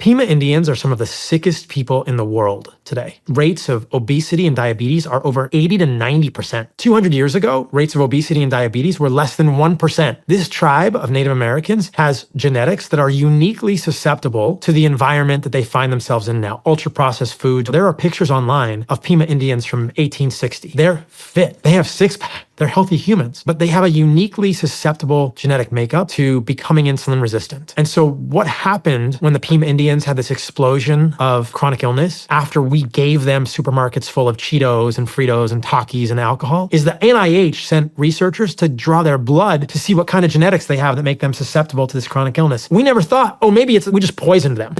Pima Indians are some of the sickest people in the world today. Rates of obesity and diabetes are over 80 to 90%. 200 years ago, rates of obesity and diabetes were less than 1%. This tribe of Native Americans has genetics that are uniquely susceptible to the environment that they find themselves in now. Ultra-processed foods. There are pictures online of Pima Indians from 1860. They're fit. They have six-pack. They're healthy humans, but they have a uniquely susceptible genetic makeup to becoming insulin resistant. And so what happened when the Pima Indians had this explosion of chronic illness after we gave them supermarkets full of Cheetos and Fritos and Takis and alcohol is the NIH sent researchers to draw their blood to see what kind of genetics they have that make them susceptible to this chronic illness. We never thought, oh, maybe we just poisoned them.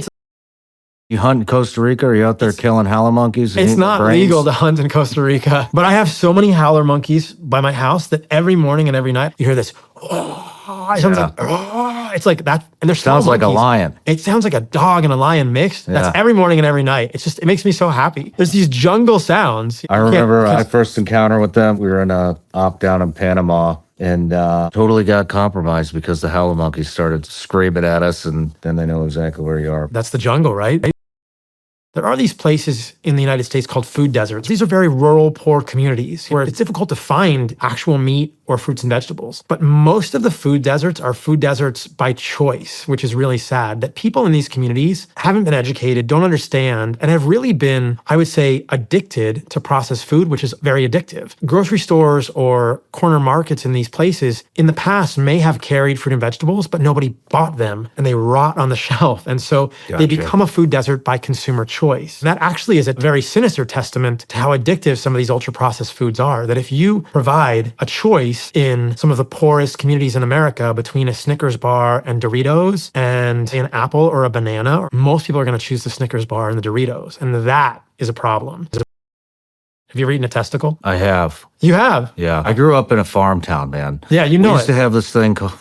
You hunt in Costa Rica? Are you out there killing howler monkeys? It's not legal to hunt in Costa Rica, but I have so many howler monkeys by my house that every morning and every night you hear this. Oh, it sounds like, oh, it's like that. And there's sounds like a lion. It sounds like a dog and a lion mixed. That's every morning and every night. It makes me so happy. There's these jungle sounds. I remember my first encounter with them. We were in a op down in Panama. And totally got compromised because the howler monkeys started screaming at us, and then they know exactly where you are. That's the jungle, right? There are these places in the United States called food deserts. These are very rural, poor communities where it's difficult to find actual meat or fruits and vegetables. But most of the food deserts are food deserts by choice, which is really sad, that people in these communities haven't been educated, don't understand, and have really been, I would say, addicted to processed food, which is very addictive. Grocery stores or corner markets in these places in the past may have carried fruit and vegetables, but nobody bought them and they rot on the shelf. And so they become a food desert by consumer choice. And that actually is a very sinister testament to how addictive some of these ultra-processed foods are, that if you provide a choice in some of the poorest communities in America between a Snickers bar and Doritos and an apple or a banana, most people are going to choose the Snickers bar and the Doritos. And that is a problem. Have you ever eaten a testicle? I have. You have? Yeah. I grew up in a farm town, man. Yeah, you know We used to have this thing called,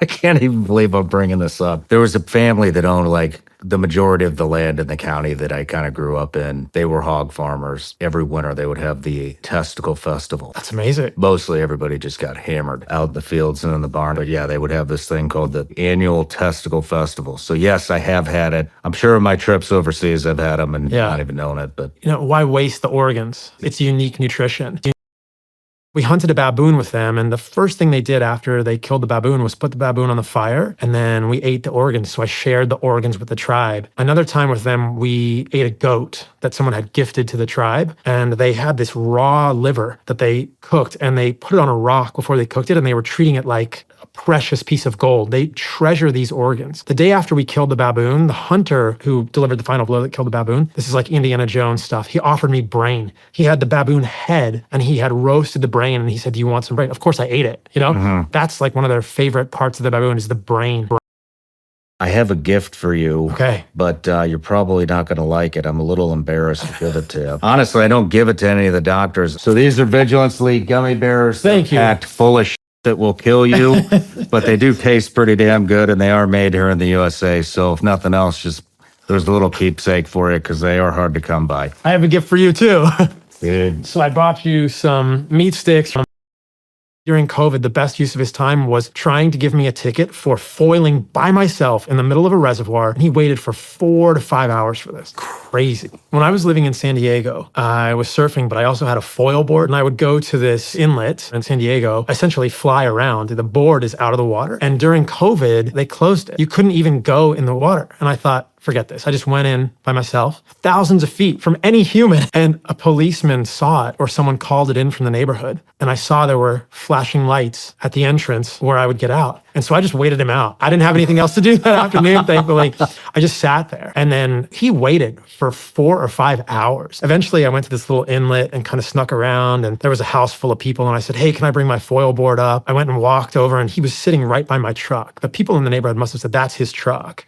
I can't even believe I'm bringing this up. There was a family that owned like the majority of the land in the county that I kind of grew up in. They were hog farmers. Every winter they would have the testicle festival. That's amazing. Mostly everybody just got hammered out in the fields and in the barn. But yeah, they would have this thing called the annual testicle festival. So yes, I have had it. I'm sure in my trips overseas I've had them and not even known it. But you know, why waste the organs? It's unique nutrition. We hunted a baboon with them, and the first thing they did after they killed the baboon was put the baboon on the fire, and then we ate the organs. So I shared the organs with the tribe. Another time with them, we ate a goat that someone had gifted to the tribe, and they had this raw liver that they cooked, and they put it on a rock before they cooked it, and they were treating it like a precious piece of gold. They treasure these organs. The day after we killed the baboon, the hunter who delivered the final blow that killed the baboon, this is like Indiana Jones stuff, he offered me brain. He had the baboon head, and he had roasted the brain, and he said, do you want some brain? Of course I ate it, you know? That's like one of their favorite parts of the baboon is the brain. I have a gift for you. Okay. But you're probably not going to like it. I'm a little embarrassed to give it to you. Honestly, I don't give it to any of the doctors. So these are Vigilance League gummy bears. Thank you. Packed full of shit that will kill you. But they do taste pretty damn good, and they are made here in the USA. So if nothing else, just there's a little keepsake for you because they are hard to come by. I have a gift for you too. Good. So I bought you some meat sticks. During COVID, the best use of his time was trying to give me a ticket for foiling by myself in the middle of a reservoir. And he waited for 4 to 5 hours for this. Crazy. When I was living in San Diego, I was surfing, but I also had a foil board. And I would go to this inlet in San Diego, essentially fly around. The board is out of the water. And during COVID, they closed it. You couldn't even go in the water. And I thought, forget this. I just went in by myself, thousands of feet from any human. And a policeman saw it or someone called it in from the neighborhood. And I saw there were flashing lights at the entrance where I would get out. And so I just waited him out. I didn't have anything else to do that afternoon, thankfully. I just sat there. And then he waited for 4 or 5 hours. Eventually, I went to this little inlet and kind of snuck around. And there was a house full of people. And I said, hey, can I bring my foil board up? I went and walked over and he was sitting right by my truck. The people in the neighborhood must have said, that's his truck.